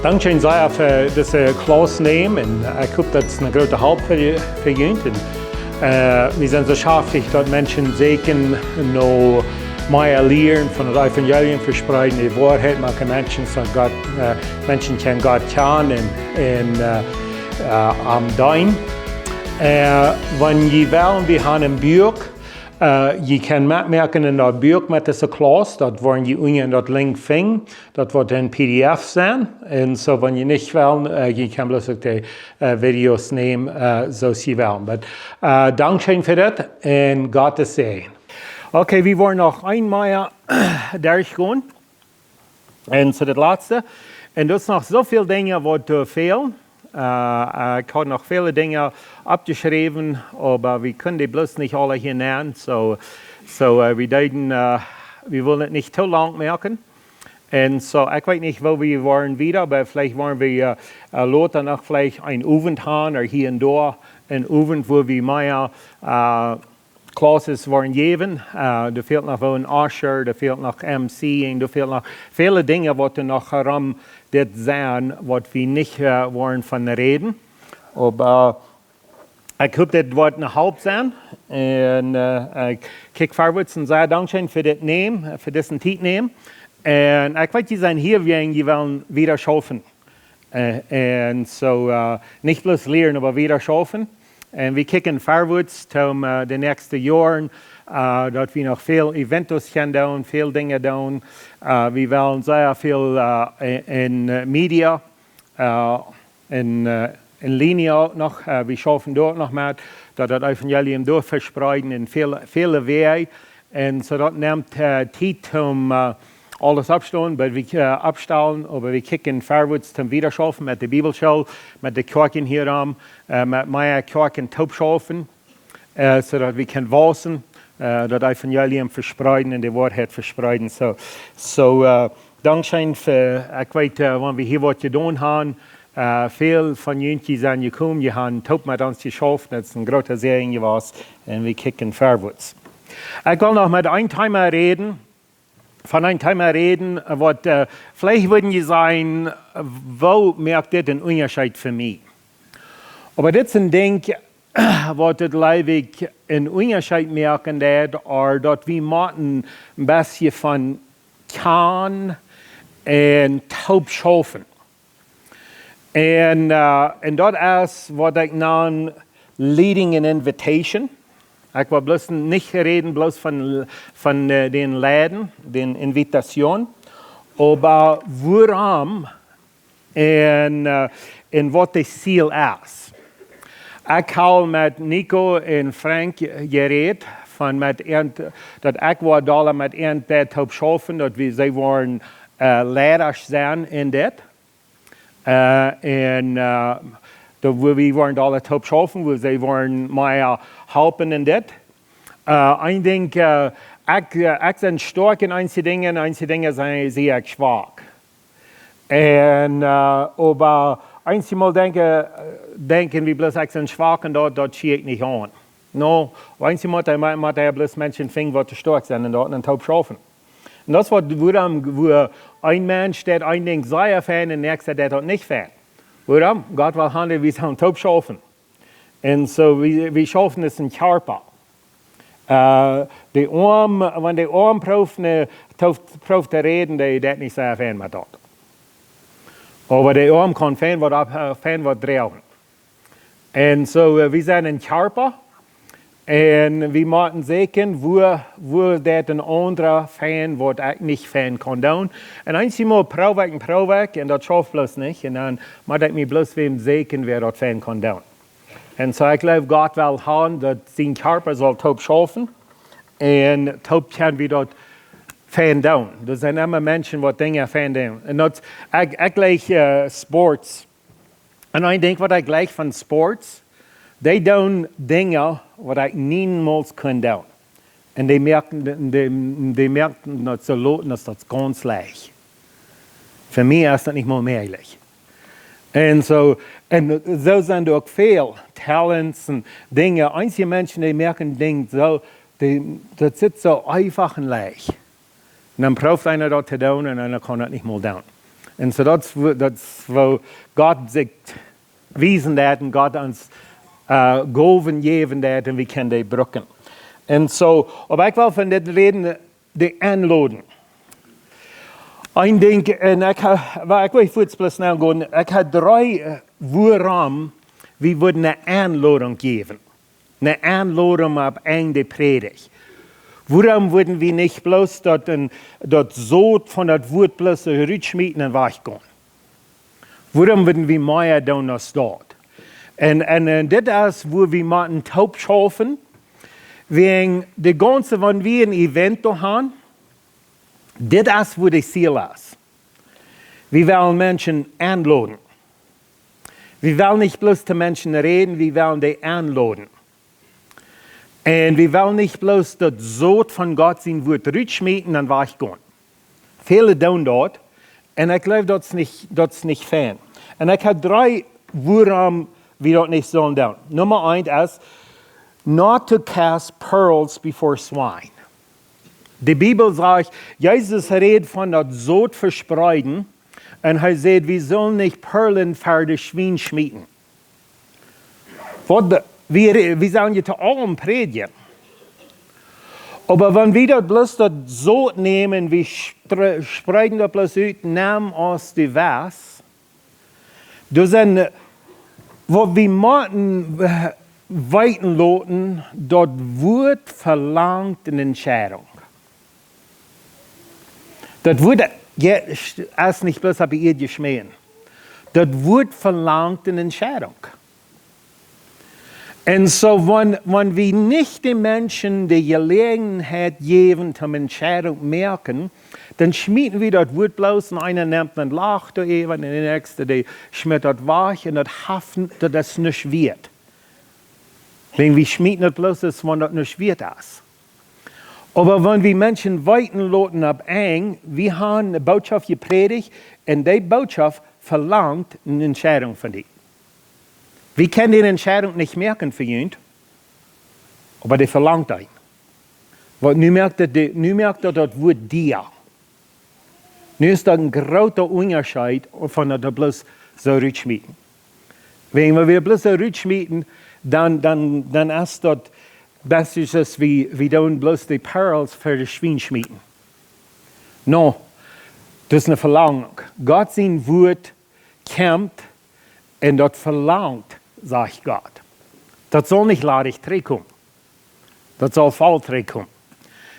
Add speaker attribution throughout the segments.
Speaker 1: Dankeschön sehr für diese Klasse nehmen. Ich hoffe, das ist eine große Hilfe für uns. Wir sind so scharf, dass Menschen sehen, noch mehr lernen von der Evangelium verspreiten, die Wahrheit machen Menschen, so Gott, Menschen können Gott kennen am Dein. Wenn Sie wollen, wir haben ein Buch. Je kan merken in dat buik met deze klas, dat worden je in dat link vinden, dat wordt een PDF zijn. En zo, wanneer je niet wil, je kan bloos ook de video's nemen zoals je wil. Maar dankzij voor dat en God te zegen. Oké, we worden nog eenmaal doorgaan. En zo het laatste. En er is nog zoveel dingen wat te veel. Ik had nog vele dingen abgeschreven, aber wir können die bloß nicht alle hier nennen. Wir wollen es nicht zu lang merken. Und so, ich weiß nicht, wo wir waren wieder, aber vielleicht wollen wir Leute noch vielleicht ein Abend haben oder hier und da ein Abend, wo wir mehr Classes wollen geben. Da fehlt noch ein Usher, da fehlt noch MC, da fehlt noch viele Dinge, die noch herum das sein, was wir nicht wollen von reden. Aber ich hoffe, das wird eine Halb sein. Und ich kicke vorwärts und sage Dankeschön für das Nehmen, für diesen Titel nehmen. Und ich weiß, Sie sind hier, wir wollen wieder schaffen. Und so nicht bloß lernen, aber wieder schaffen. Und wir kicken vorwärts zum den nächsten Jahren, dass wir noch viel Events tun, viel Dinge tun. Wir wollen sehr viel in Media, in Linie noch, wir schaffen dort noch mehr, dass das Evangelium dort verspreiten in viele Wege. Und so das nimmt Zeit, alles abstellen, aber wir kicken vorwärts zum Wiederschaffen mit der Bibelschule, mit der Kirchen hier mit mehr Kirchen taubschaffen, so dass wir können wachsen, das Evangelium verspreiten und die Wahrheit verspreiten. So, Dankeschön für, ich weiß, wenn wir hier was getan haben, viele von Ihnen sind gekommen, die haben taub mit uns geschafft, das ist ein großer Segen gewesen und wir kicken vorwärts. Ich will noch mit einem Thema reden. Von einem Thema reden, was vielleicht würden Sie sagen, wo merkt das den Unterschied für mich? Aber das ist ein Ding, was das leibig einen Unterschied merken wird, oder dass wir ein bisschen von kann und taub schaffen. Und das ist, was ich nenne, leading an invitation. Ich will bloß nicht reden bloß von den Läden, den Invitationen, aber woran und was das Ziel ist. Ich habe mit Nico und Frank geredet, dass ich war da mit irgendetwas taub schaffen, dass sie wollen Lehrer sein in das. Wo wir wollen alle taub schaffen, wo sie wollen mehr helfen in das. Ich denke, ich bin stark in einige Dinge sind sehr schwach. Aber einmal denken wir bloß, ich bin schwach und dort schiehe ich nicht an. No, einmal muss bloß Menschen finden, die stark sind und dort taub schaffen. Und das war, wo ein Mensch, der ein Ding sehr fan und der nächste, der dort nicht fan. Warum? Gott will handeln, wir sollen taub schaffen. Und so, wir schaffen es in Körper. Wenn der Arm proft zu reden, der nicht sehr fan mit dort. Aber der Arm kann fan was drehen. Und so, wir sind in Körper. Und wir müssen sehen, wo der ein anderer fan, was ich nicht fan kann. Und einmal Prüfung, und das schafft bloß nicht. Und dann muss ich mir bloß wem sehen, wer das fan kann. Und so, ich glaube, Gott will haben, dass sein Körper soll taub schaffen. Und taub kann wir dort fan down. Das sind immer Menschen, die Dinge fan down. Und das, ich gleich Sports. Und ich denke, was ich gleich von Sports, die tun Dinge, die ich niemals kann tun. Und die merken, dass zu loten, dass das ganz leicht. Für mich ist das nicht mal möglich. Und so sind auch viele Talents und Dinge. Einige Menschen, die merken Dinge so, das ist so einfach und leicht. Und dann braucht einer das zu tun und einer kann das nicht mal tun. Und so das, wo Gott sich wiesen hat und Gott uns Goven geben hat und wir können die brücken. Und so, aber ich will von dem reden, die Anladen. Ein Ding, und ich will kurz bloß nachgehen, ich habe 3 Wochen, wir würden eine Anladung geben. Eine Anladung auf eine Predigt. Warum würden wir nicht bloß dort so von das Wort bloß rüberschmieden und weggehen? Warum würden wir mehr tun als dort? Und das ist, wo wir mal einen Taub schaffen, wegen der ganze, wenn wir ein Event haben, das ist, wo das Ziel ist. Wir wollen Menschen anladen. Wir wollen nicht bloß zu Menschen reden, wir wollen die anladen. Und wir wollen nicht bloß das Sod von Gott sein Wort rüberschmieden und weggehen. Viele tun dort, und ich glaube, das ist nicht fair. Und ich habe 3 warum wir das nicht sollen tun. Nummer 1 ist, not to cast pearls before swine. Die Bibel sagt, Jesus redet von das Sod verspreiden, und er sagt, wir sollen nicht Perlen für das Schwein schmieden. Wir sollen ja zu allem predigen. Aber wenn wir das bloß das Sod nehmen, wir sprechen das bloß aus, nehmen aus dem Was, das sind, wo wir machen, weiten loten, dort wird verlangt eine Entscheidung. Das wird erst nicht bloß bei ihr geschmähen. Das wird verlangt eine Entscheidung. Und so, wenn wir nicht den Menschen die Gelegenheit geben, zum Entscheidung merken, dann schmieden wir das Wort bloß und einer nimmt und lacht eben, und der nächste, der schmiert das weich und das haften, dass das nicht wird. Wenn wir schmieden das bloß, wenn das nicht wird ist. Aber wenn wir Menschen weiten loten ab eng, wir haben eine Botschaft gepredigt und die Botschaft verlangt eine Entscheidung von dir. Wir können die Entscheidung nicht merken für ihn, aber die verlangt ein. Weil nu merkt er das Wort dir. Nu ist das ein großer Unterschied von der bloß so rüberschmieden. Wenn wir bloß so rüberschmieden, dann ist das besser, wie tun bloß die Pearls für das Schwein schmieden. No, das ist eine Verlangung. Gott sein Wort kämpft und das verlangt, sagt Gott. Das soll nicht ladig zurückkommen. Das soll voll zurückkommen.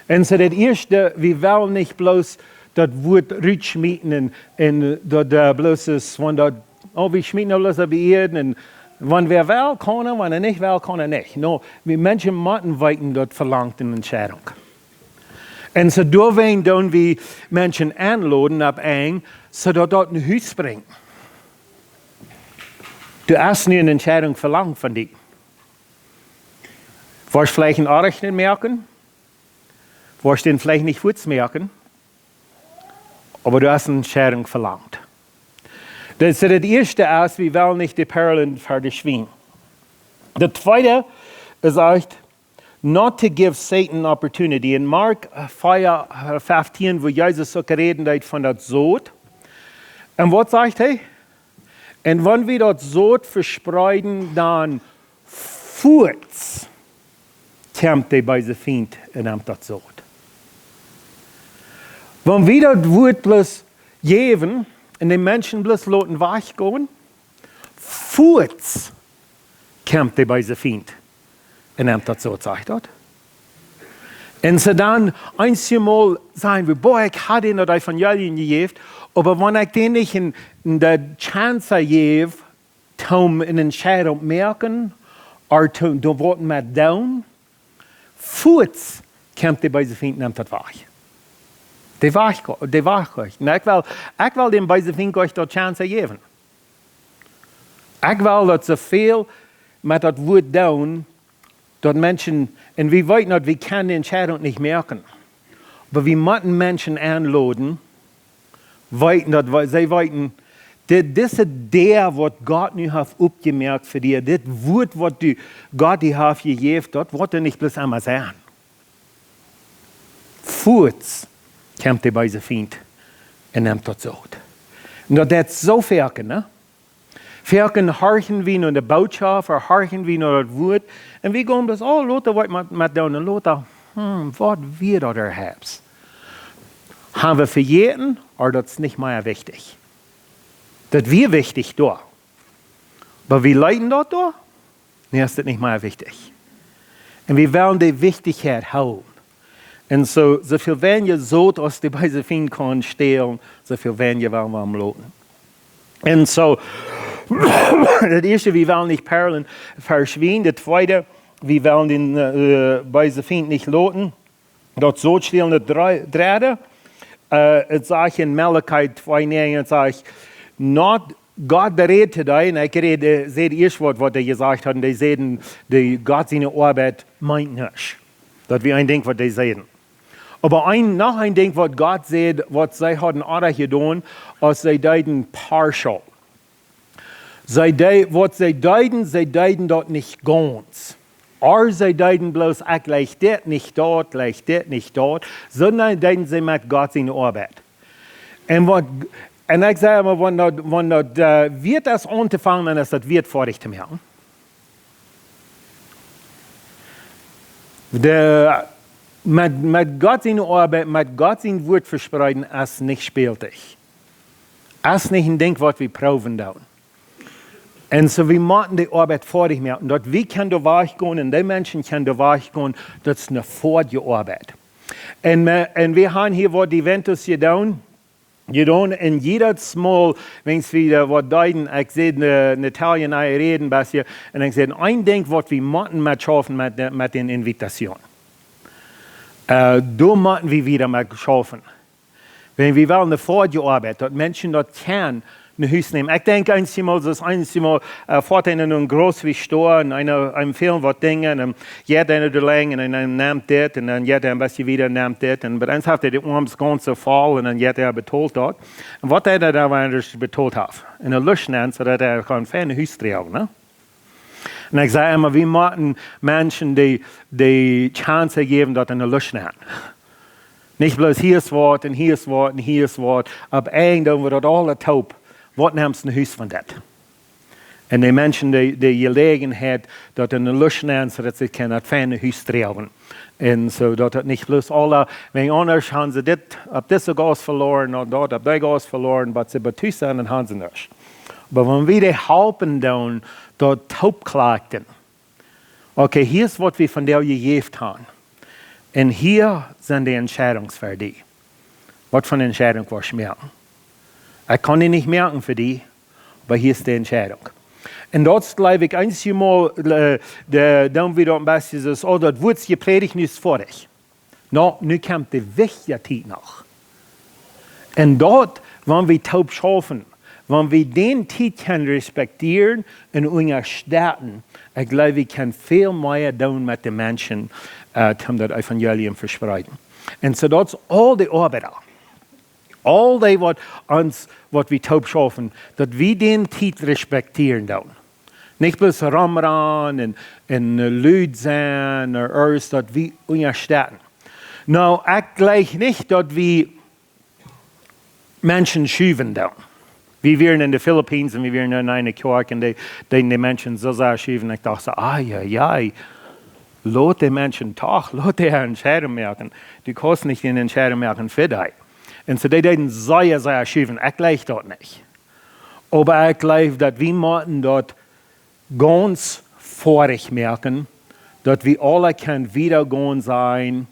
Speaker 1: Und so das Erste, wir wollen nicht bloß das Wort rüberschmieden und das bloß ist, wenn das, wir schmieden bloß auf Erden und wenn wer will, kann er, wenn er nicht will, kann er nicht. No, wir Menschen müssen weiten, das verlangt eine Entscheidung. Und so deswegen tun wir Menschen anladen ab eng, so dass dort ein Haus bringen. Du hast nie eine Entscheidung verlangt von dir. Willst du vielleicht ein Arsch nicht merken? Willst du den vielleicht nicht kurz merken? Aber du hast eine Entscheidung verlangt. Das ist das Erste, wir wollen nicht die Perlen für das Schwein. Das Zweite ist echt, not to give Satan opportunity. In Mark 4:15, wo Jesus so geredet hat von das Sod. Und was sagt er? Und wenn wir das Sod verspreiden, dann furz kämpft er bei der Feind und nimmt das Sod. Wenn wir das Wort bloß geben, und den Menschen bloß lassen weichgehen, furz kämpft er bei der Feind und nimmt das Sod, sagt dort. Und so dann einmal sagen wir, boah, ich hatte ihn das Evangelium gegeben, aber wenn ich den nicht in der Chance gebe, um eine Entscheidung merken, oder zu worten mit down, furz kämpft er bei der Feind und nimmt das weich. Die wacht euch. Ich will dem bei der Feind euch die Chance geben. Ich will, dass so viel mit das Wort down, dass Menschen, und wir wissen nicht, wir können die Entscheidung nicht merken. Aber wir müssen Menschen anladen, sie wissen, das ist der, was Gott nu hat aufgemerkt für dir. Das Wort, was Gott dir hat gegeben, das wird er nicht bloß einmal sagen. Furz kämpft er bei der Feind und nimmt das Sod. Und das ist so verken, ne? Verken harchen wie nur der Botschaft, harchen wie nur das Wort. Und wir gehen das, oh, Lothar, was mit down, und Lothar, was wir da haben. Haben wir verjäten, oder das ist nicht mehr wichtig? Das wir wichtig da. Aber wir leiden dort da, nee, ist das nicht mehr wichtig. Und wir wollen die Wichtigkeit haben. Und so viel wenn ihr so aus die bei Fien kann stehlen, so viel wenn ihr wollen wir am Loten. Und so, das erste, wir wollen nicht Perlen verschwinden. Das zweite, wir wollen den bei Fien nicht loten. Dort so stehlen die Drähte. Het zag in Malachi 2:9, het zag, not God berät today, und ich rede, seht ihr was die gesagt haben, die sehen, die Gott seine Arbeit meint nicht. Das wie ein Ding, was die sehen. Aber noch ein Ding, was Gott sieht, was sie haben auch getan, als sie deuten partial. Was sie deuten dort nicht ganz. Oder sie deuten bloß, gleich das nicht dort, sondern deuten sie mit Gott seine Arbeit. Und ich sage immer, wenn das wird das anfangen, dass das wird fertig zu machen. Mit Gott seine Arbeit, mit Gott sein Wort verspreiten, ist nicht spieltig. Ist nicht ein Ding, was wir proben da. Und so wir müssen die Arbeit fertig machen. Dort wir können da weggehen und die Menschen können da weggehen, das ist eine Arbeit. Und wir haben hier, was die Ventus getan, in jeder Small, wenn es wieder was deuten, ich sehe Natalia und ich reden ein bisschen, und ich sehe, ein Ding, was wir müssen mit schaffen mit den Invitationen. Da müssen wir wieder mit schaffen. Wenn wir wollen eine Arbeit, dass Menschen dort können, ein Haus nehmen. Ich denke einmal, das einmal fährt in einen großen Store und einem Film was Dinge und jeder eine da lang und dann nimmt das und dann jeder ein bisschen wieder nimmt das und bei uns hat er die Arms ganz so voll und dann jeder betont dort. Und was er da anders betont hat, in der Lust nennt, so dass er kann ein Haus drehen, ne? Und ich sage immer, wir müssen Menschen die Chance geben, dort in der Lust nennen. Nicht bloß hier ist Wort und hier ist Wort und hier ist Wort, aber irgendwann wird dort alle taub. Was nimmst du ein Haus von das? Und die Menschen, die Gelegenheit, dort in der Lust nehmen, so dass sie das feine Haus drehen. Und so, dort nicht bloß alle, wenn anders haben sie das, ab das Gas verloren, oder dort, ab das Gas verloren, aber sie betüßt sind, dann haben sie nicht. Aber wenn wir die helfen, dann, dort taub klagten, okay, hier ist, was wir von der gegeben haben. Und hier sind die Entscheidungen für die. Was für eine Entscheidung was merken? Ich kann die nicht merken für die, aber hier ist die Entscheidung. Und dort glaube ich einmal, dann wieder ein bisschen so, oh, dort wird es gepredigt, nicht vor dich. No, nu kommt die wichtige Zeit noch. Und dort, wenn wir taub schaffen, wenn wir den Zeit können respektieren und unterstützen, ich glaube, wir können viel mehr tun mit den Menschen, um das Evangelium verspreiten. Und so dort ist all die Arbeiter. All die, was wir taub schaffen, dass wir den Titel respektieren dann. Nicht bloß rumrennen und Leute sein oder alles, dass wir unterstützen. No, ich glaube nicht, dass wir Menschen schieben dann. Wir waren in den Philippinen und wir waren in einer Kirche und die Menschen so sehr schieben. Ich dachte, lass die Menschen doch, lass die Entscheidung machen. Die kannst nicht eine Entscheidung machen für dich. Und so die denen sehr schieben. Ich glaube dort nicht. Aber ich glaube, dass wir müssen dort ganz vorig merken, dass wir alle wiedergehen sein.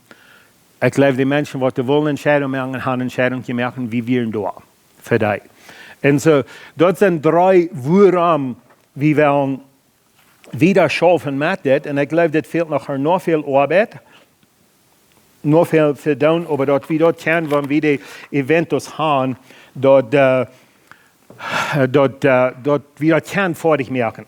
Speaker 1: Ich glaube, die Menschen, die wollen Entscheidungen machen, haben Entscheidungen gemacht, wie wir da für dich. Und so, dort sind 3 Wochen, wie wir wieder schaffen mit das. Und ich glaube, das fehlt noch viel Arbeit. Nur viel tun, aber dort wir dort können, wenn wir die Eventos haben, dort wir dort können fertig merken.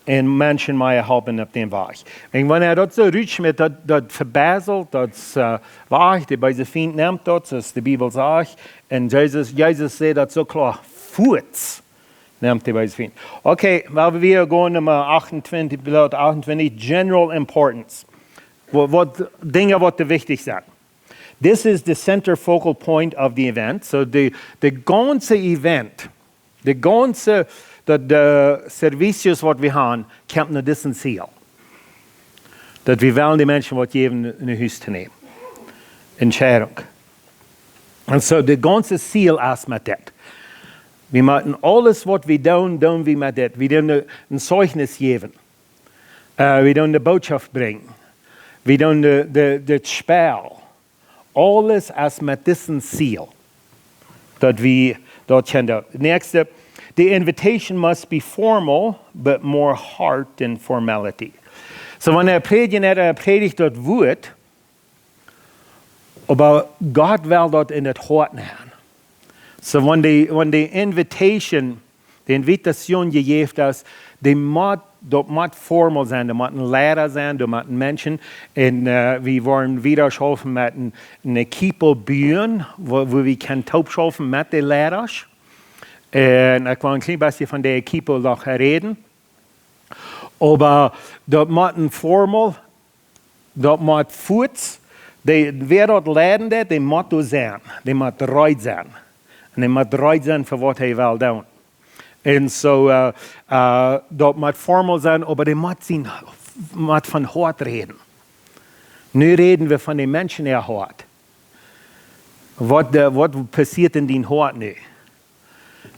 Speaker 1: Und Menschen mehr helfen auf dem Weg. Und wenn dort so rutscht mit dort verbessert, das Weg, die bei den Finden nimmt dort, das die Bibel sagt, und Jesus sagt das so klar, Fuß nimmt die bei den Finden. Okay, weil wir gehen Nummer 28, General Importance. Dinge, die wichtig sind. This is the center focal point of the event. So the ganze Event, the ganze servicius, wat we gaan, komt naar dit ziel. Dat we wel die mensen wat geven in huis te nemen. Entscheidung. En so de ganze ziel is met dit. We moeten alles wat we doen we met dit. We doen een zeugnis geven. We doen de boodschap brengen. We doen de spel. Alles is met dit ziel. Dat we dat kunnen. Nächste. The invitation must be formal, but more heart than formality. So wanneer predigt dat woord, aber Gott will dat in het hart nemen. So wanneer die invitation gegeven is, dat moet formal zijn, dat moet een leider zijn, dat moet mensen. En we worden wieder geholfen met een kiepelburen, waar we kunnen taubschaffen met de leiders. En ik wil een klein beetje van de kiepel nog reden. Aber dat moet een formal, dat moet voets. Wer dat leidende, die moet er zijn. Die moet eruit zijn. En die moet eruit zijn voor wat hij wil doen. En zo, dat moet formal zijn, maar die moet van hart reden. Nu reden we van de mensen in hart. Wat passiert in die hart nu?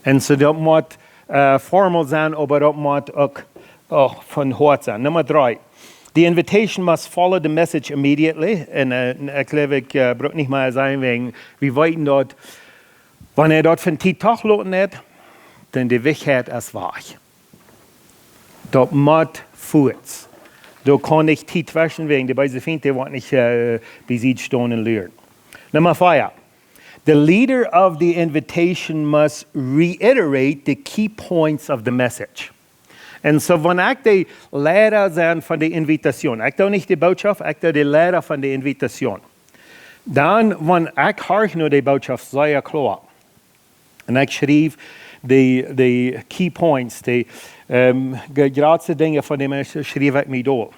Speaker 1: En zo, dat moet formal zijn, maar dat moet ook van hart zijn. Nummer 3. The invitation must follow the message immediately. En ik geloof, ik brauche niet meer zijn, wegen, we weten dat, wanneer dat van die toch laten heeft, dan de wichtigheid is waar. Dat moet voort. Dat kan niet die twischen wegen, die bij ze vindt, die wordt niet besiegt staan en leren. Nummer 4. The leader of the invitation must reiterate the key points of the message. En zo, wanneer ik de leider ben van de invitation, ik doe niet de boodschap, ik doe de leider van de invitation. Dan, wanneer ik hoor naar de boodschap, zeer klaar. En ik schreef de key points, de grootste dingen van de mensen, schreef ik me door.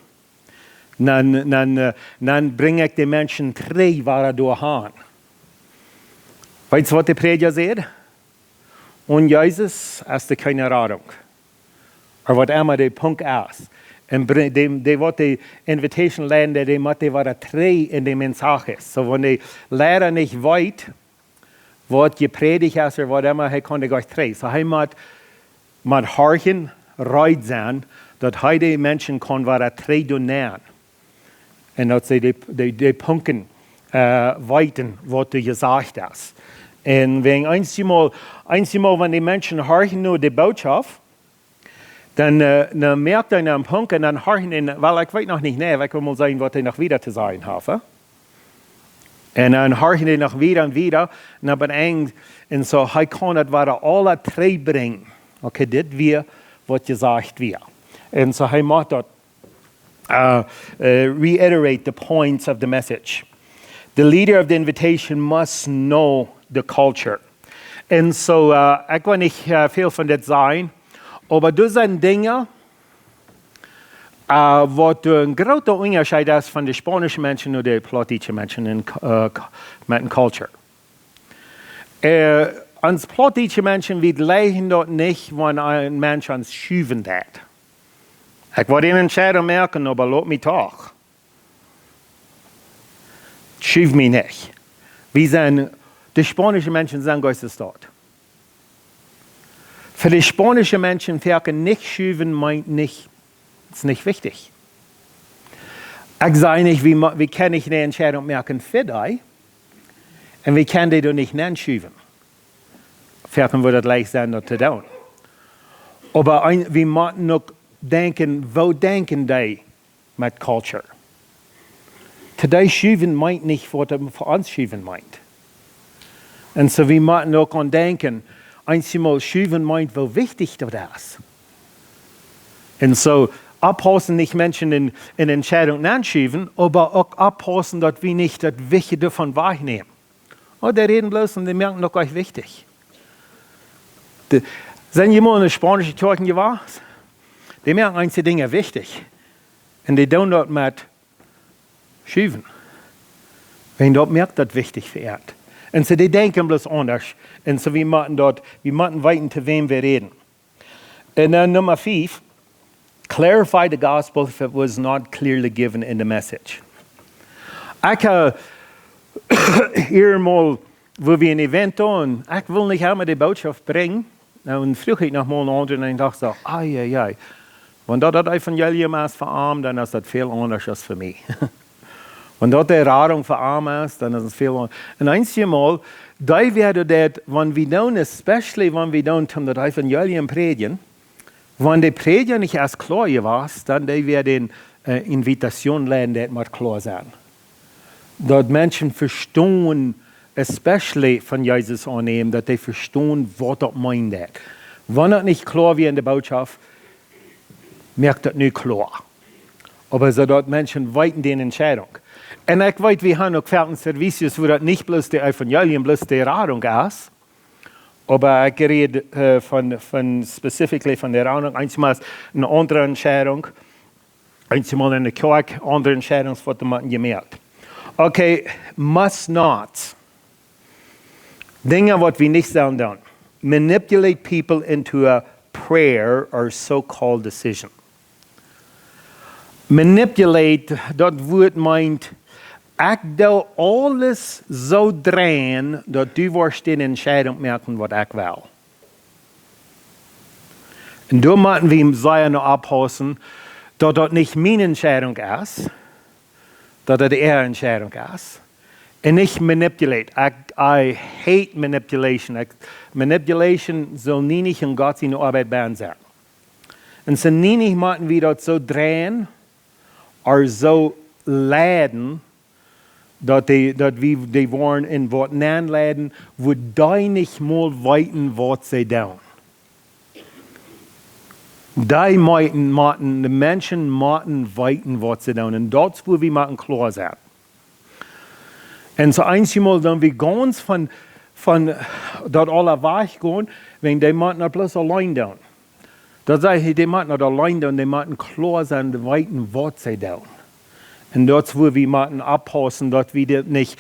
Speaker 1: Dan breng ik de mensen terug waar ze doorgaan. Weet je wat de prediger zegt? Und Jezus is de keine Radung. Of wat immer de punt is. En die wat de invitation leiden, die moet die wat terug in de mensag is. So, wenn de leider niet weet wat je predigt is, of wat immer, hij kan die gleich terug. So, hij moet horchen, ruid zijn, dat hij de mensen kan wat terug doen. En dat ze de punten weten wat er gezegd is. En wegen einmal, wenn die Menschen horchen nur die Botschaft, dann merkt er einen Punkt und dann horchen ihn, weil ich weiß noch nicht näher, ich will mal sagen, was er noch wieder zu sagen hat. Und dann horchen die noch wieder und wieder, und dann bedenkt, und so, er kann das wieder alle drei bringen. Okay, das wir, was gesagt wird. Und so, er macht das, reiterate the points of the message. The leader of the invitation must know the culture. En so, ik wil niet veel van dit zijn, maar dat zijn dingen wat een grote onderscheid is van de Spanische mensen en de Plautdietsche mensen met een culture. Als Plautdietsche mensen, we lijken dat niet wanneer een mens ons schuiven dat. Ik wil een entscheiding merken, maar laat me toch. Schuif me niet. We zijn, de Spanische mensen zijn geistesstad. Für die spanischen Menschen werken nicht schuiven meint nicht, ist nicht wichtig. Ich sage nicht, wie kann ich eine Entscheidung merken für dich, und wie kann die du nicht schuiven. Werken würde gleich sein, das zu tun. Aber wir müssen noch denken, wo denken die mit Culture? Today schuiven meint nicht, was für uns schuiven meint. Und so wir müssen noch an denken, einmal schuiven meint, wo wichtig das ist. Und so abpassen nicht Menschen in Entscheidungen anschieben, aber auch abpassen, dass wir nicht das Wichtige davon wahrnehmen. Oh, die reden bloß und die merken doch gleich wichtig. Sind jemand in der spanischen Kirche gewesen? Die merken einige Dinge wichtig. Und die tun das mit schuiven. Wenn dort merkt, das wichtig für Erd. Und so, die denken bloß anders. Und so, wir machen weiten, zu wem wir reden. Und dann Nummer 5, clarify the gospel if it was not clearly given in the message. Ich habe hier mal, wo wir ein Event tun, ich will nicht einmal die Botschaft bringen. Und früher ich noch mal einen und ich dachte so, ai. Wenn das Evangelium ist für Arm, dann ist das viel anders als für mich. Wenn dort die Erfahrung für Arm ist, dann ist es viel anders. Und einmal, da werde das, wenn wir dann, especially wenn wir dann das Evangelium predigen, wenn die Prediger nicht erst klar ist, dann werden Invitation lernen, das muss klar sein. Dort Menschen verstehen, especially von Jesus annehmen, dass die verstehen, was das meint. Wenn das nicht klar wird in der Botschaft, merkt das nicht klar. Aber so dort Menschen weiten die Entscheidung. Und ich weiß, wir haben auch viele Services, wo das nicht bloß der Evangelium, bloß die Erfahrung ist. Aber ich rede specifically von der Erfahrung. Einmal eine andere Entscheidung. Einmal in der Kirche, andere Entscheidung, was man gemerkt. Okay, must not. Dinge, was wir nicht sagen dürfen. Manipulate people into a prayer or so-called decision. Manipulate, das Wort meint, ich do alles so drehen, dass du wirst die Entscheidung merken, was ich will. Und da müssen wir ihm sagen und abpassen, dass das nicht meine Entscheidung ist, dass das ihre Entscheidung ist. Und nicht manipulate. I hate manipulation. Manipulation soll nie nicht in Gott seine Arbeit sein. Und so nie nicht müssen wir das so drehen, oder so leiden, dass wir die wollen in Wort leiden, wo die nicht mal weiten, was sie tun. Die Menschen müssen weiten, was sie tun. Und dort, wo wir machen klar sein. Und so einmal, dann wir ganz von dort alle weggehen, wenn die müssen bloß allein tun. Da sage ich, die müssen allein tun, die müssen klar sein, die weiten, was sie tun. Und dort, wo wir müssen abpassen, dort wir nicht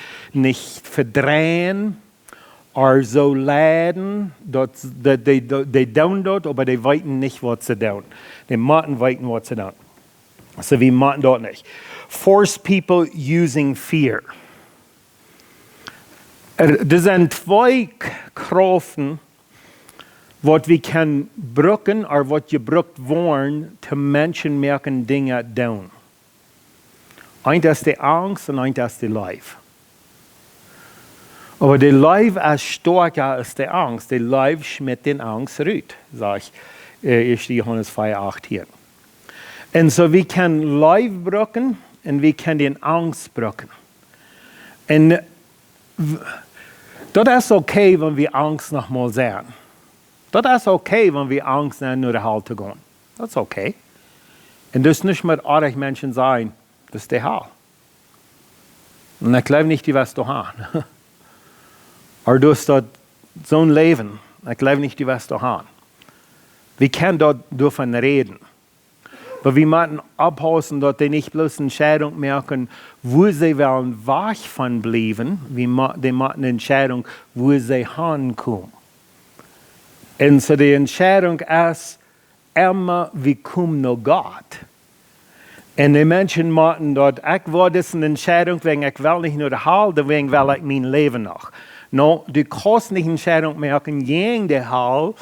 Speaker 1: verdrehen oder so leiden, die tun dort, aber die weiten nicht, was sie tun. Die müssen weiten, was sie tun. So wir müssen dort nicht. Force people using fear. Das sind 2 Kraften, was wir können brücken oder was gebrückt worden, zu Menschen merken Dinge tun. Eins ist die Angst und eins ist die Leib. Aber die Leib ist stärker als die Angst. Die Leib schmiert den Angst raus, sage ich 1. Johannes 4,8 hier. Und so wir können Leib brücken und wir können den Angst brücken. Und das ist okay, wenn wir Angst nochmal sehen. Das ist okay, wenn wir Angst haben, nur Halt zu gehen. Das ist okay. Und das nicht mit anderen Menschen sein, das ist der Halt. Und ich glaube nicht, die was du hast. Aber du hast dort so ein Leben. Ich glaube nicht, die was du hast. Wir können dort davon reden. Aber wir müssen abpassen, dass die nicht bloß Entscheidung merken, wo sie wollen wach von bleiben. Die machen eine Entscheidung, wo sie hinkommen. Und so die Entscheidung ist immer, wir kommen nach Gott. Und die Menschen machen dort, ich war das eine Entscheidung, wegen ich will nicht nur halten, wegen will ich mein Leben noch. No, du kannst nicht eine Entscheidung merken, gegen den Halt,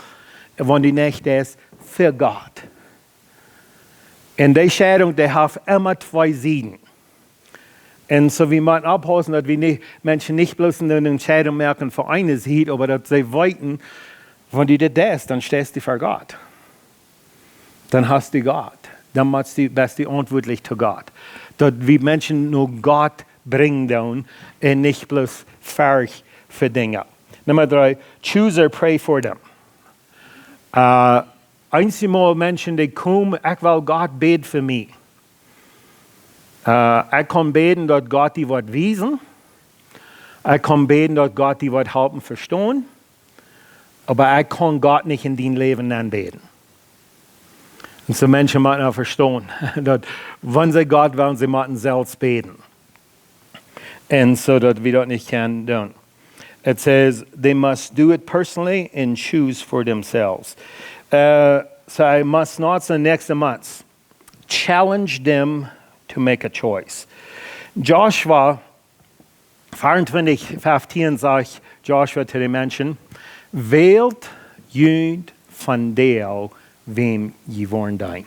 Speaker 1: wenn die nicht ist, für Gott. Und die Entscheidung, die hat immer 2 Seiten. Und so wie man abpassen, dass wir Menschen nicht bloß eine Entscheidung merken für eine Seite, aber dass sie weiten, wenn du das, dann stehst du vor Gott. Dann hast du Gott. Dann bist du verantwortlich zu Gott. Dass wir Menschen nur Gott bringen und nicht bloß fertig für Dinge. Nummer 3, choose or pray for them. Einmal Menschen, die kommen, ich will Gott beten für mich. Ich kann beten, dass Gott die wird wiesen. Ich kann beten, dass Gott die wird helfen verstehen. Aber ich kann Gott nicht in dein Leben anbeten. Und so Menschen müssen auch verstehen, dass wenn sie Gott wollen, sie müssen selbst beten. Und so, dass wir das nicht können tun. It says, they must do it personally and choose for themselves. So I must not the next month challenge them to make a choice. Joshua 24:15 sagt Joshua zu den Menschen, wählt jünd von der, wem je wollen dein.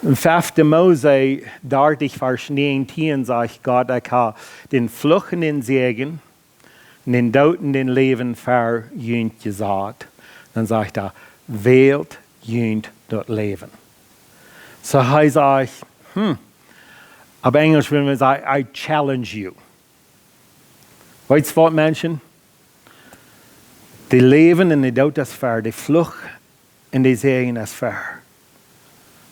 Speaker 1: In 5. Mose 30, Vers 19 sagt Gott, ich habe den Fluchen Segen, den Toten den Leben für jünd gesagt. Dann sagt er, wählt jünd das Leben. So heißt ich, auf Englisch will man sagen, I challenge you. Weißt du was, Menschen? Die Leben in der Tod ist fair, die Flucht in die Segen ist fair.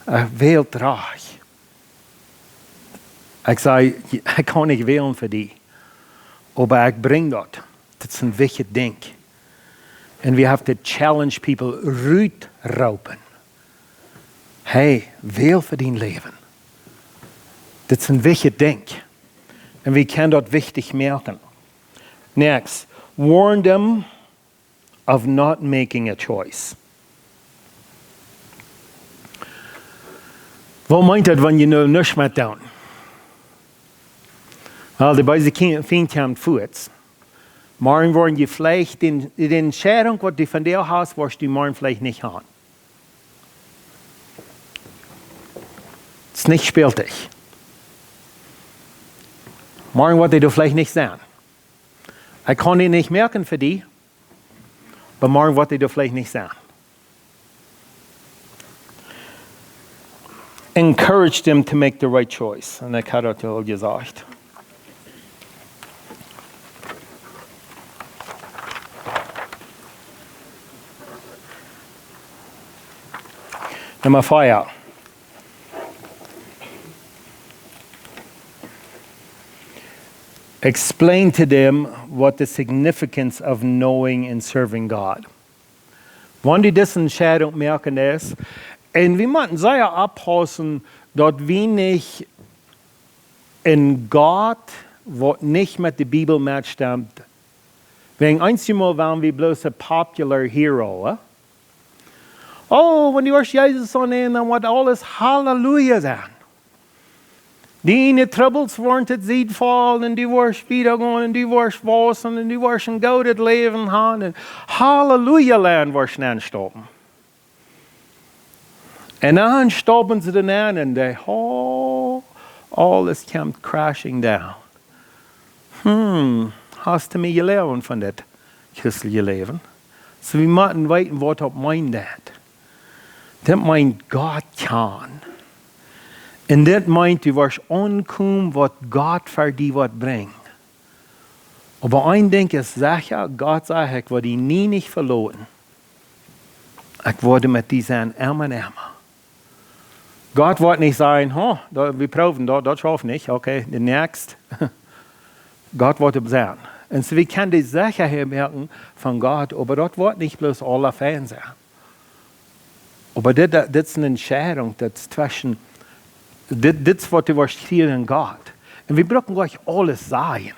Speaker 1: Wählt reich. Ich sage, ich kann nicht wählen für die, aber ich bringe das. Das ist ein wichtiges Ding. And we have to challenge people, Rüt raupen. Hey, wähl für dein Leben. Das ist ein wichtiges Ding. Und wir können das wichtig merken. Next, warn them of not making a choice. Was meint das, wenn ihr nur nichts mehr tun? Well, die beiden Finger haben Fuß. Morgen wollen die vielleicht die Entscheidung, was die von dir hast, wirst du morgen vielleicht nicht haben. Das ist nicht spieltig. Morgen wird du vielleicht nicht sein. Ich kann ihn nicht merken für die, aber morgen wird du vielleicht nicht sein. Encourage them to make the right choice. Und ich habe das ja gesagt. Number 5. Explain to them what the significance of knowing and serving God. Wenn die diese Entscheidung merken ist, und wir müssen sehr abpassen, dass wir nicht in Gott, was nicht mit der Bibel mitstimmt, wegen einmal waren wir bloß ein popular Hero. Oh, wenn du erst Jesus annehmen, dann wird alles Halleluja sein. Die Troubles waren das Seed fallen, und die wirst wiedergehen, und die wirst wasen, und die wirst ein gutes Leben haben, und Halleluja lernen wirst du anstoppen. Und dann stoppen sie dann an, und alles kommt crashing down. Hast du mir gelernt von das christliche Leben? So wir müssen wissen, was das meint. Das meint Gott kann. Und das meint, du wirst ankommen, was Gott für dich bringt. Aber ein Ding ist sicher, Gott sagt, ich werde ihn nie nicht verloren. Ich werde mit dir sein, immer. Gott wird nicht sagen, wir proben, das schafft nicht, okay, der nächste. Gott wird sein. Und so wir können die Sicherheit merken von Gott, aber das wird nicht bloß alle Fans sein. Aber das ist eine Entscheidung, das zwischen, das ist, was du wirst hier in Gott. Und wir brauchen euch alles sein,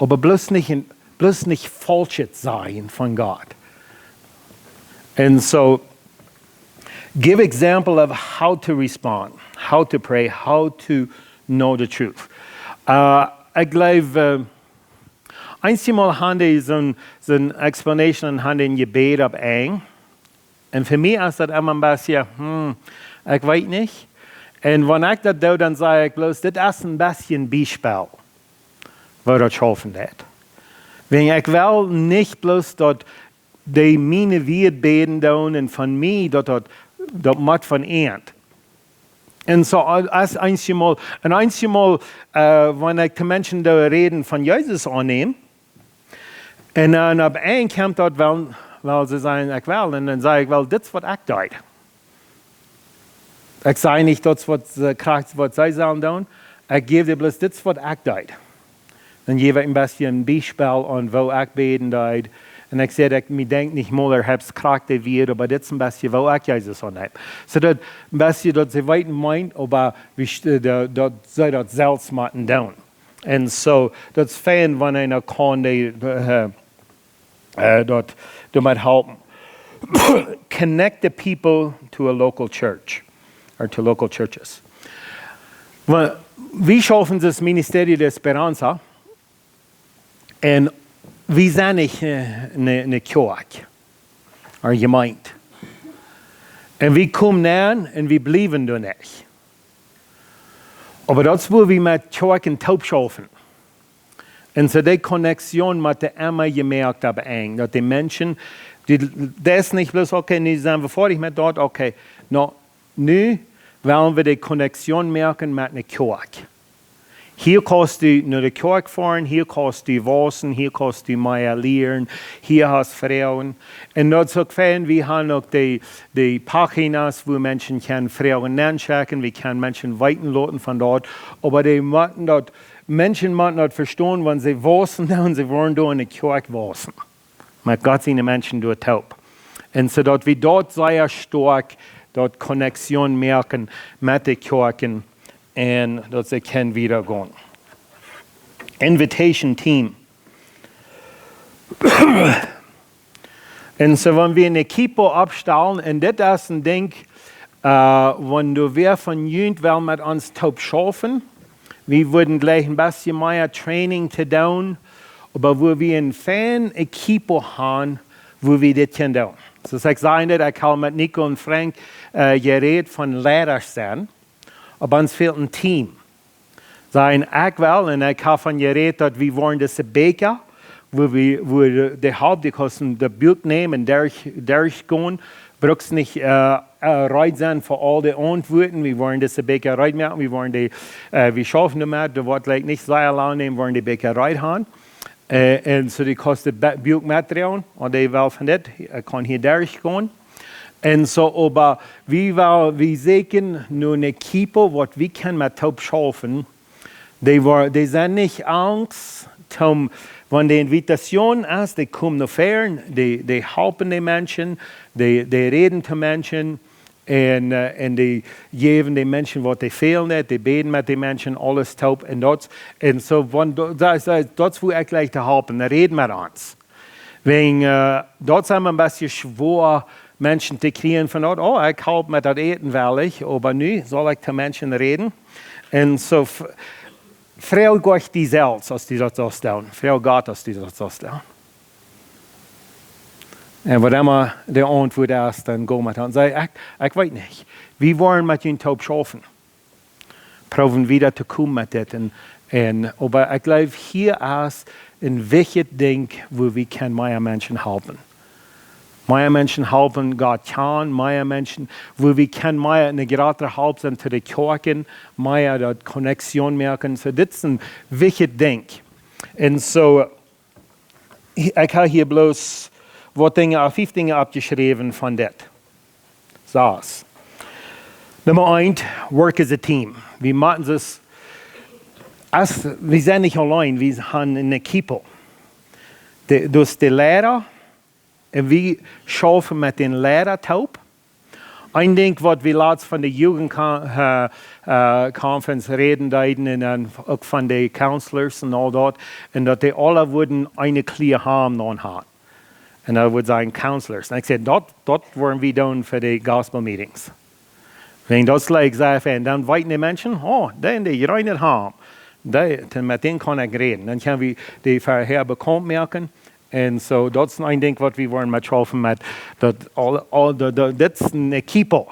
Speaker 1: aber bloß nicht falsches sein von Gott. And so, give example of how to respond, how to pray, how to know the truth. Ich glaube, einmal haben die so eine Explanation und haben ein Gebet auf Eng. Und für mich ist das immer ein bisschen, ich weiß nicht. Und wenn ich das tue, dann sage ich bloß, das ist ein bisschen Beispiel, wo das schaffen wird. Wenn ich will nicht bloß dort die meine wird beten tun und von mir dort macht von ihnen. Und so als einmal, wenn ich die Menschen da reden von Jesus annehmen, und dann ab ein kommt dort, weil sie sagen, ich will, und dann sage ich, well, das ist, was ich tue. Ich sage nicht, das was sie sollen tun, ich gebe dir bloß das, was ich tue. Dann gebe ich ein bisschen ein Beispiel an, wo ich beten tue. Und ich sage, ich denke nicht mal, ich habe es charakter wird, aber das ist ein bisschen, wo ich Jesus anhabe. So, das ein bisschen, dass sie weiten meint, aber sie das selbst machen tun. En so, dat is fijn wanneer een kan die dat met helpen. Connect the people to a local church, or to local churches. We schaffen das Ministerio de Esperanza en we zijn niet een kerk, or gemeente. En we komen naar en we blijven er niet. Aber dat is waar we met kerken taub schaffen. En so die Connexion met de immer gemerkt hebben, dat die mensen, dat is niet bloß, okay, nu zijn we fertig met dat, okay. No, nu willen we die Connexion merken met een kerk. Hier kannst du naar de kerk fahren, hier kannst du wassen, hier kannst du mehr leren, hier hast Frauen. En dat is ook fijn, we hebben ook die pagina's waar mensen kunnen Frauen aanchecken, we kunnen mensen weiten laten van dat. Aber die moeten dat, mensen moeten dat verstaan, wenn sie wassen, dan ze wollen door in de kerk wassen. Maar Gott zijn de mensen door taub. En zodat we dat zeer sterk, dat Connexion merken met de kerken. En dat ze kunnen weer gaan. Invitation team. En so, wenn wir eine Kippe abstellen, und das ist ein Ding, wenn du wer von Jünd will mit uns taub schaffen, wir würden gleich ein bisschen mehr Training zu tun, aber wo wir eine feine Kippe haben, wo wir das können tun. So, ich sage nicht, ich habe mit Nico und Frank geredet von Leiter sein. Aber uns fehlt ein Team. Sein ich will, und ich habe von geredet, dass wir wollen das Beker, wo die Hauptkosten der Bild nehmen, durchgehen, brauchst nicht reit sein für all die Antworten. Wir wollen das Beker reit machen, wir schaffen damit, das wird nicht sehr lange nehmen, wir wollen die Beker reit haben. Und so die kostet Bildmaterial, und die will von das, kann hier durchgehen. En so, aber wir sehen nur eine Kippe, was wir können mit taub schaffen. Die sind nicht Angst, wenn die Invitation ist, die kommen nach fern, die helfen die Menschen, die reden zu Menschen, und die geben den Menschen, was die fehlen, die beten mit den Menschen, alles taub. Und so, das wo ich gleich zu helfen, reden mit uns. Wegen, dort sind wir ein bisschen schwer, Menschen zu kriegen von dort, oh, ich helfe mit das Eten, weil ich, aber nu soll ich zu Menschen reden. Und so, freu euch die selbst, als die das ausstellen. Freu Gott, als die das ausstellen. Und wenn immer der Antwort ist, dann go mit und sag, ich weiß nicht. Wir wollen mit ihnen taub schaffen. Proben wieder zu kommen mit das. Aber ich glaube, hier ist ein wichtiges Ding, wo wir mehr Menschen helfen. Mehr Menschen helfen Gott kann, mehr Menschen, wo wir mehr eine größere Hilfe sind zu den Kirchen, mehr die Connexion merken. So, das ist ein wichtiges Ding. Und so, ich habe hier bloß 5 Dinge abgeschrieben von das. So. Nummer 1, work as a team. Wir machen das, wir sind nicht allein, wir haben eine Kippe. Das die Lehrer, und wir schaffen mit den Lehrern taub. Ein Ding, was wir letztens von der Jugendkonferenz reden, und auch von den Counselors und all dort, und dass die alle würden eine Klier haben haben. Und da würde sagen Counselors. Und ich sage, dort wollen wir tun für die Gospel Meetings. Wenn das like sagen, dann weiten die Menschen, oh, die rein haben. Mit denen kann ich reden. Dann können wir die vorher bekannt merken. Und so, das ist ein Ding, was wir wollen mit schaffen, das ist eine Kippe.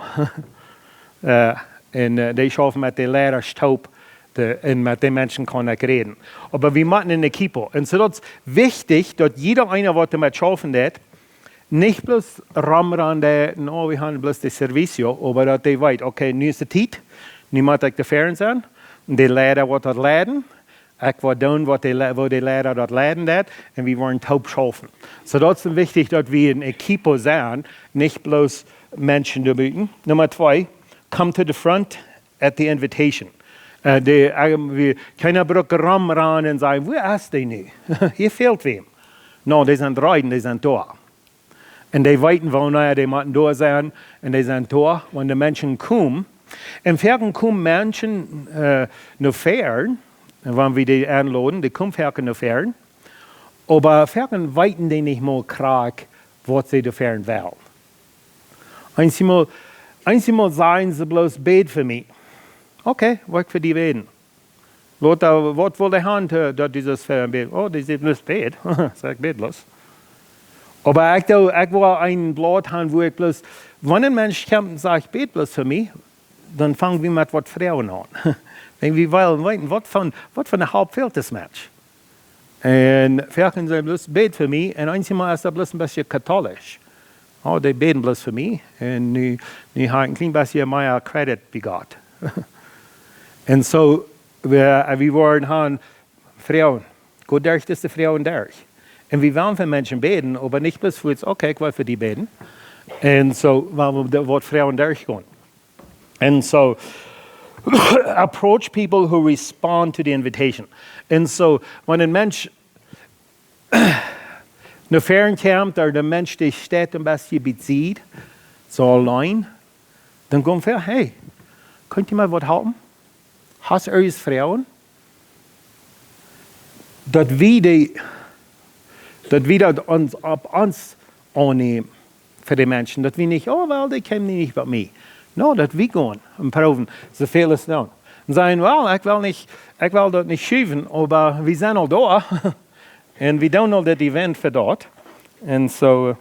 Speaker 1: Und die schaffen mit den Lehrern taub, und mit den Menschen kann ich reden. Aber wir machen eine Kippe. Und so, das ist wichtig, dass jeder einer, der damit schaffen wird, nicht bloß ramran, no, wir haben bloß das Servicio, aber dass die weiß, okay, nu ist die Zeit, nu muss ich die Fernsehen, und die Lehrer wird das leiden. Ich will tun, wo die Lehrer dort leiden wird, und wir wollen taub schaffen. So, das ist wichtig, dass wir eine Kippe sind, nicht bloß Menschen dabei. Nummer 2, come to the front at the invitation. Keiner braucht ran und sagen, wo ist die nu? Hier fehlt wem. No, die sind rein, die sind da. Und die weiten wollen, die müssen da sein, und die sind da, wenn die Menschen kommen. Im Ferien kommen Menschen nach fern, Und wenn wir die einladen, die kommen Ferken auf Ferien. Aber Ferken weiten die nicht mal krag, was sie da Ferien wollen. Einmal sagen sie bloß, bet für mich. Okay, was für die beten? Lothar, was will die Hand, dass dieses Ferien beten? Oh, die sind bloß bet. Sag, bet bloß. Aber ich will ein Blatt haben, wo ich bloß, wenn ein Mensch kommt und sagt, bet bloß für mich, dann fangen wir mit was Frauen an. Wenn wir wollen wissen, was für eine Halb fehlt das Mensch? Und Ferken sagen bloß, bet für mich, und einmal ist er bloß ein bisschen katholisch. Oh, die beten bloß für mich, und nu haben ein klein bisschen mehr Credit wie Gott. Und so, wir wollen haben Frauen, gut durch ist die Frauen durch. Und wir wollen für Menschen beten, aber nicht bloß für uns, okay, ich will für die beten. Und so, weil wir dort Frauen durchgehen. And so, approach people who respond to the invitation. And so, wenn ein Mensch nach Ferien kommt, oder der Mensch, der steht ein bisschen bezieht, so allein, dann kommt er, hey, könnt ihr mal was haben? Hast du eure Frauen? Dass wir uns annehmen für die Menschen, dass wir nicht, oh, well, die kommen nicht bei mir. No, dass wir gehen und proben, so viel ist da. Und sagen, well, ich will das nicht schieben, aber wir sind all da. Und wir tun all das Event für dort. Und so,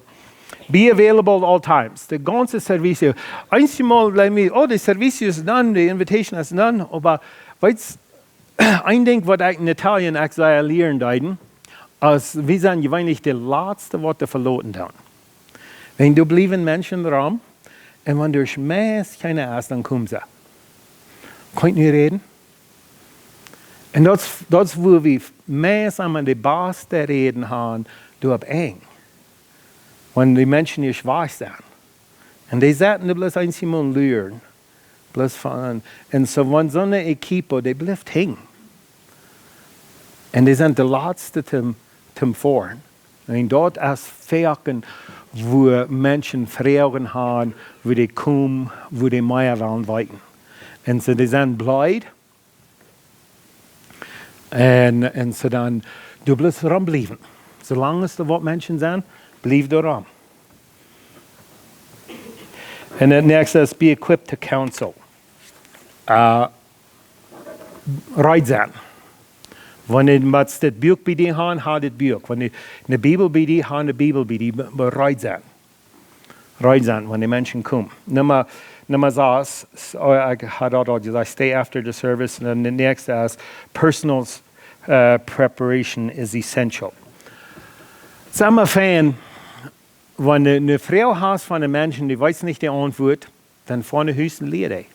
Speaker 1: be available all times. Der ganze Service. Einmal, die Service ist done, die Invitation ist done, aber weißt ein Ding, was ich in Italien lernen darf, als wir sind gewöhnlich die letzte Worte verloren haben. Wenn du blieben Menschen im Raum, und wenn du schmähst, keine hast, dann kommen sie. Könnt ihr reden? Und das wo wir mehr an die besten Reden haben, du hast eng. Wenn die Menschen nicht schwach sind. Und die sagen, bloß einmal lernen. Und so, wenn so eine Equipe, die bleibt hängen. Und die sind die Letzte zum Fahren. Und dort ist Ferken, wo Menschen Fragen haben, wo die kommen, wo die mehr wollen weiten. Und so, die sind blöd. Und so dann, du bleibst ranbleiben. Solange es da Menschen sind, bleib da ran. Und das nächste ist, be equipped to counsel. Right sein. Wenn ihr das Buch bei dir habt, habt das Buch. Wenn ihr eine Bibel bei dir habt, eine Bibel bei dir. Right sein. Right sein, wenn die Menschen kommen. Nummer 6, ich hatte auch gesagt, stay after the service. Und dann der nächste ist, personal preparation is essential. Sag mal, Fan, wenn du eine Frau hast von einem Menschen, die weiß nicht die Antwort, dann vorne höchstens Lehre.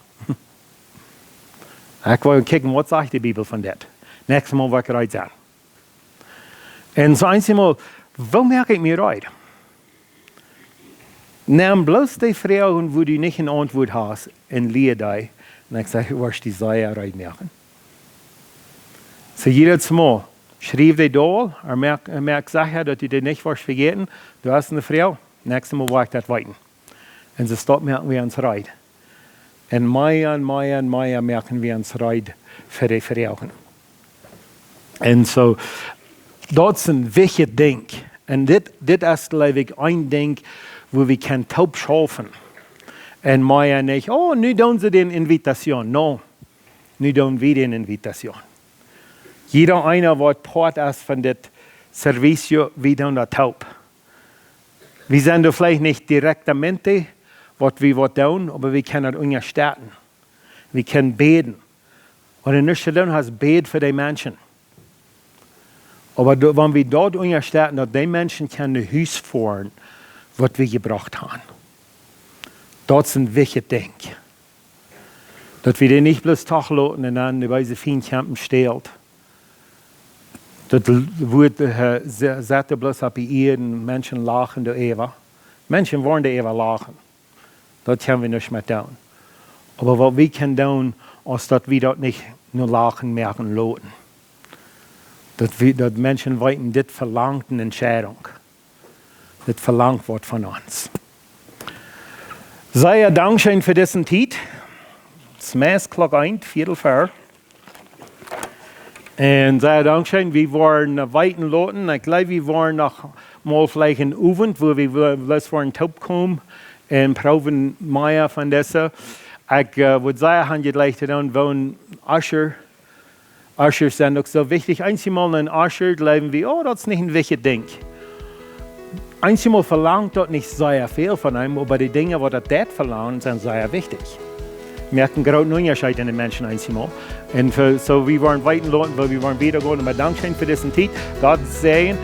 Speaker 1: Ich will gucken, was sagt die Bibel von das? Nächstes Mal will ich bereit sein. Und so einmal, wo merke ich mir rein? Nimm bloß die Frauen, wo du nicht eine Antwort hast, und lehre dich. Und ich sage, was die Säure rein merken. So jedes Mal, schrieb die da, merk sicher, dass du dir nicht was vergessen. Du hast eine Frau, nächstes Mal will ich das weiten. Und so stoppt merken wir uns rein. Und mehr merken wir uns rein für die Frauen. Und so, das ist ein wichtiges Ding. Und das ist, glaube ich, ein Ding, wo wir kein Taub schaffen. Und mehr nicht, oh, nu tun sie den Invitation. No, nu tun wir den Invitation. Jeder einer, der Part ist von dem Service, wir tun das taub. Wir sind da vielleicht nicht direktamente, was wir tun, aber wir können das unterstützen. Wir können beten. Und in nicht tun hast, beten für die Menschen. Aber wenn wir dort unterstützen, dass die Menschen können Haus fahren, was wir gebracht haben. Das ist ein wichtiges Ding. Dass wir die nicht bloß Tag lassen und dann bei so vielen Campen stehlt. Das wird sagt bloß ab hier, Menschen lachen der Eva. Menschen wollen der Eva lachen. Das können wir nicht mehr tun. Aber was wir können tun, ist, dass wir dort nicht nur lachen, merken, loten. Dass Menschen weiten, das verlangt eine Entscheidung. Das verlangt wird von uns. Sei Dankeschön für diesen Tiet. Es ist Klock 1, 4:15. En sehr Dankeschön, wir waren weiten Loten. Ich glaube, wir waren noch mal vielleicht in Uvent, wo wir was waren Taub kommen und proben mehr von dieser. Ich würde sagen, haben gleich dann, wenn Usher sind auch so wichtig. Einmal in Usher glauben wir, oh, das ist nicht ein wichtiges Ding. Einmal verlangt dort nicht sehr viel von einem, aber die Dinge, die das verlangt, sind sehr wichtig. Wir merken gerade einen Unterschied in den Menschen einmal. Und so wir waren weiten Leuten, weil wir waren wieder gut. Und wir danken für diesen Zeit. Gott sehen.